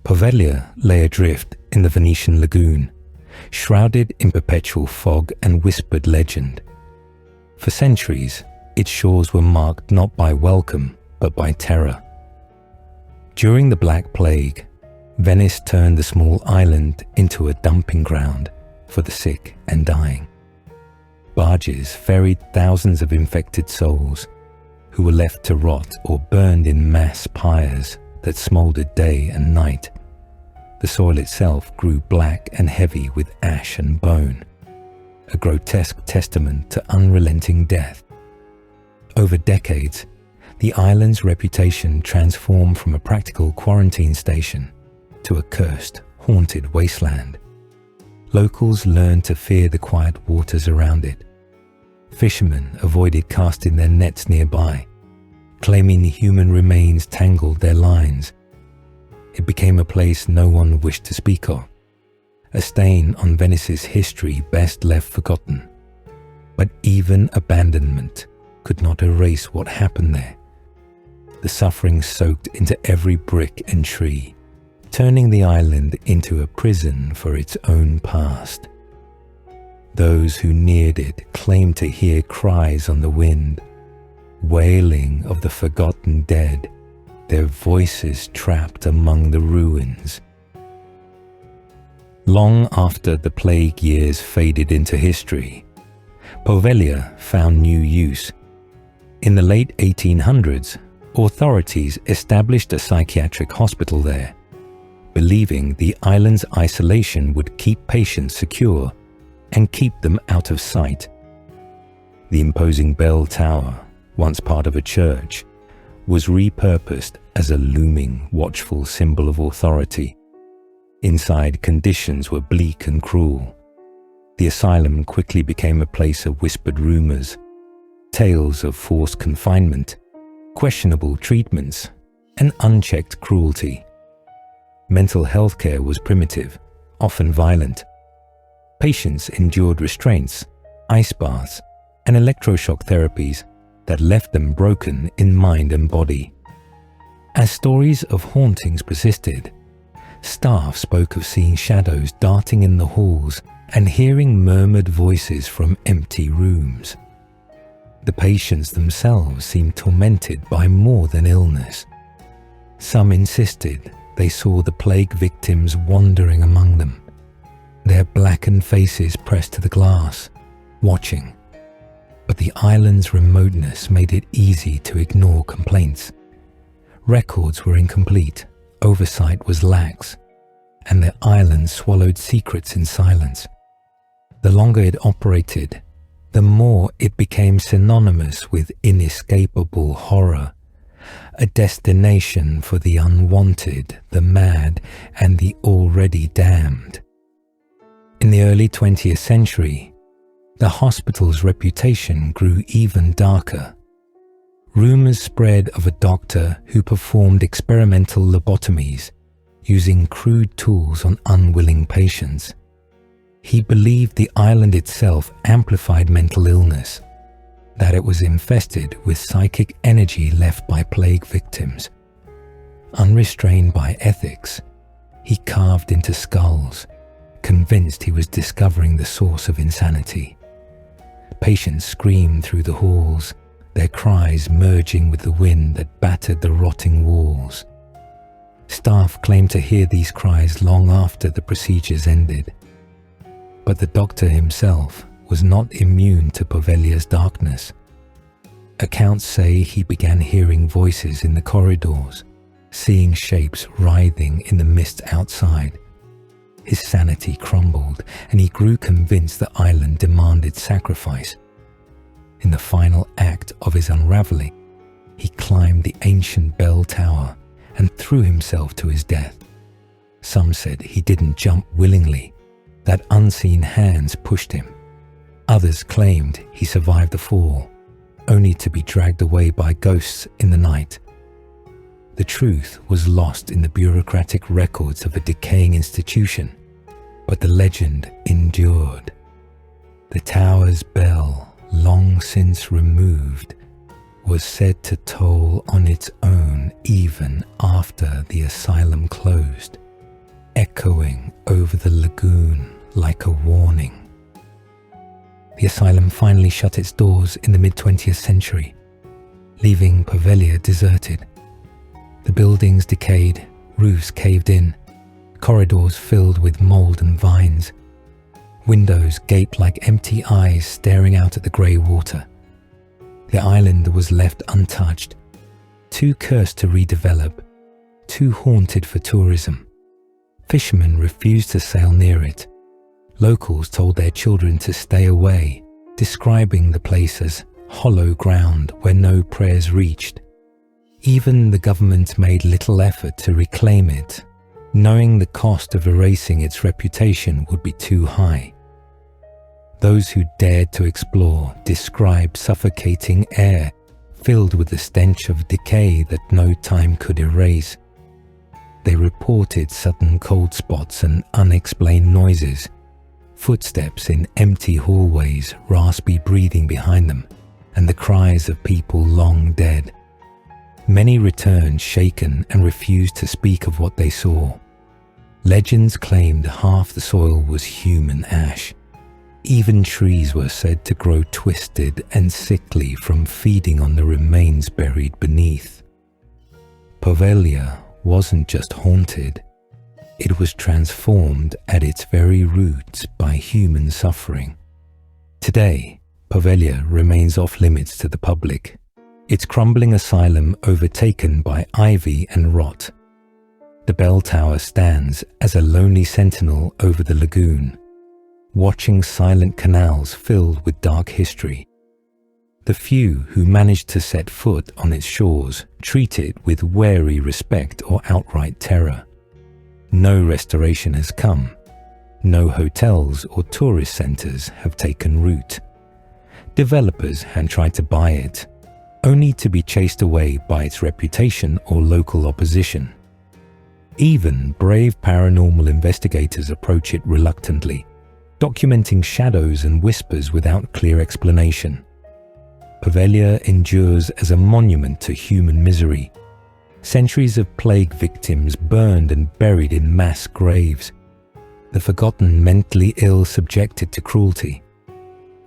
Poveglia lay adrift in the Venetian Lagoon, shrouded in perpetual fog and whispered legend. For centuries, its shores were marked not by welcome, but by terror. During the Black Plague, Venice turned the small island into a dumping ground for the sick and dying. Barges ferried thousands of infected souls who were left to rot or burned in mass pyres that smouldered day and night. The soil itself grew black and heavy with ash and bone, a grotesque testament to unrelenting death. Over decades, the island's reputation transformed from a practical quarantine station to a cursed, haunted wasteland. Locals learned to fear the quiet waters around it. Fishermen avoided casting their nets nearby, claiming the human remains tangled their lines. It became a place no one wished to speak of, a stain on Venice's history best left forgotten. But even abandonment could not erase what happened there. The suffering soaked into every brick and tree, turning the island into a prison for its own past. Those who neared it claimed to hear cries on the wind, wailing of the forgotten dead, their voices trapped among the ruins. Long after the plague years faded into history, Poveglia found new use. In the late 1800s, authorities established a psychiatric hospital there, believing the island's isolation would keep patients secure and keep them out of sight. The imposing bell tower, once part of a church, was repurposed as a looming, watchful symbol of authority. Inside, conditions were bleak and cruel. The asylum quickly became a place of whispered rumors, tales of forced confinement, questionable treatments, and unchecked cruelty. Mental health care was primitive, often violent. Patients endured restraints, ice baths, and electroshock therapies that left them broken in mind and body. As stories of hauntings persisted, staff spoke of seeing shadows darting in the halls and hearing murmured voices from empty rooms. The patients themselves seemed tormented by more than illness. Some insisted they saw the plague victims wandering among them, their blackened faces pressed to the glass, watching. But the island's remoteness made it easy to ignore complaints. Records were incomplete, oversight was lax, and the island swallowed secrets in silence. The longer it operated, the more it became synonymous with inescapable horror, a destination for the unwanted, the mad, and the already damned. In the early 20th century, the hospital's reputation grew even darker. Rumors spread of a doctor who performed experimental lobotomies using crude tools on unwilling patients. He believed the island itself amplified mental illness, that it was infested with psychic energy left by plague victims. Unrestrained by ethics, he carved into skulls, convinced he was discovering the source of insanity. Patients screamed through the halls, their cries merging with the wind that battered the rotting walls. Staff claimed to hear these cries long after the procedures ended. But the doctor himself was not immune to Poveglia's darkness. Accounts say he began hearing voices in the corridors, seeing shapes writhing in the mist outside. His sanity crumbled, and he grew convinced the island demanded sacrifice. In the final act of his unraveling, he climbed the ancient bell tower and threw himself to his death. Some said he didn't jump willingly, that unseen hands pushed him. Others claimed he survived the fall, only to be dragged away by ghosts in the night. The truth was lost in the bureaucratic records of a decaying institution, but the legend endured. The tower's bell, long since removed, was said to toll on its own even after the asylum closed. echoing over the lagoon like a warning. The asylum finally shut its doors in the mid-20th century, leaving Poveglia deserted. The buildings decayed, roofs caved in, corridors filled with mold and vines. Windows gaped like empty eyes staring out at the grey water. The island was left untouched, too cursed to redevelop, too haunted for tourism. Fishermen refused to sail near it. Locals told their children to stay away, describing the place as hollow ground where no prayers reached. Even the government made little effort to reclaim it, knowing the cost of erasing its reputation would be too high. Those who dared to explore described suffocating air filled with the stench of decay that no time could erase. They reported sudden cold spots and unexplained noises, footsteps in empty hallways, raspy breathing behind them, and the cries of people long dead. Many returned shaken and refused to speak of what they saw. Legends claimed half the soil was human ash. Even trees were said to grow twisted and sickly from feeding on the remains buried beneath. Poveglia wasn't just haunted, it was transformed at its very roots by human suffering. Today, Poveglia remains off-limits to the public, its crumbling asylum overtaken by ivy and rot. The bell tower stands as a lonely sentinel over the lagoon, watching silent canals filled with dark history. The few who manage to set foot on its shores treat it with wary respect or outright terror. No restoration has come. No hotels or tourist centres have taken root. Developers have tried to buy it, only to be chased away by its reputation or local opposition. Even brave paranormal investigators approach it reluctantly, documenting shadows and whispers without clear explanation. Poveglia endures as a monument to human misery. Centuries of plague victims burned and buried in mass graves. The forgotten mentally ill subjected to cruelty.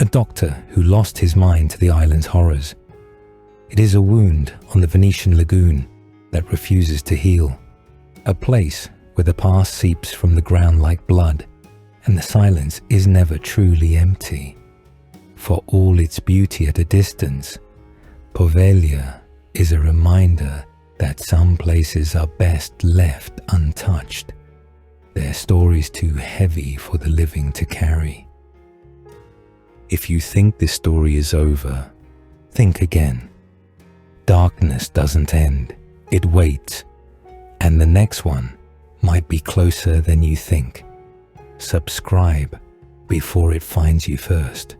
A doctor who lost his mind to the island's horrors. It is a wound on the Venetian Lagoon that refuses to heal. A place where the past seeps from the ground like blood, and the silence is never truly empty. For all its beauty at a distance, Poveglia is a reminder that some places are best left untouched, their stories too heavy for the living to carry. If you think this story is over, think again. Darkness doesn't end, it waits, and the next one might be closer than you think. Subscribe before it finds you first.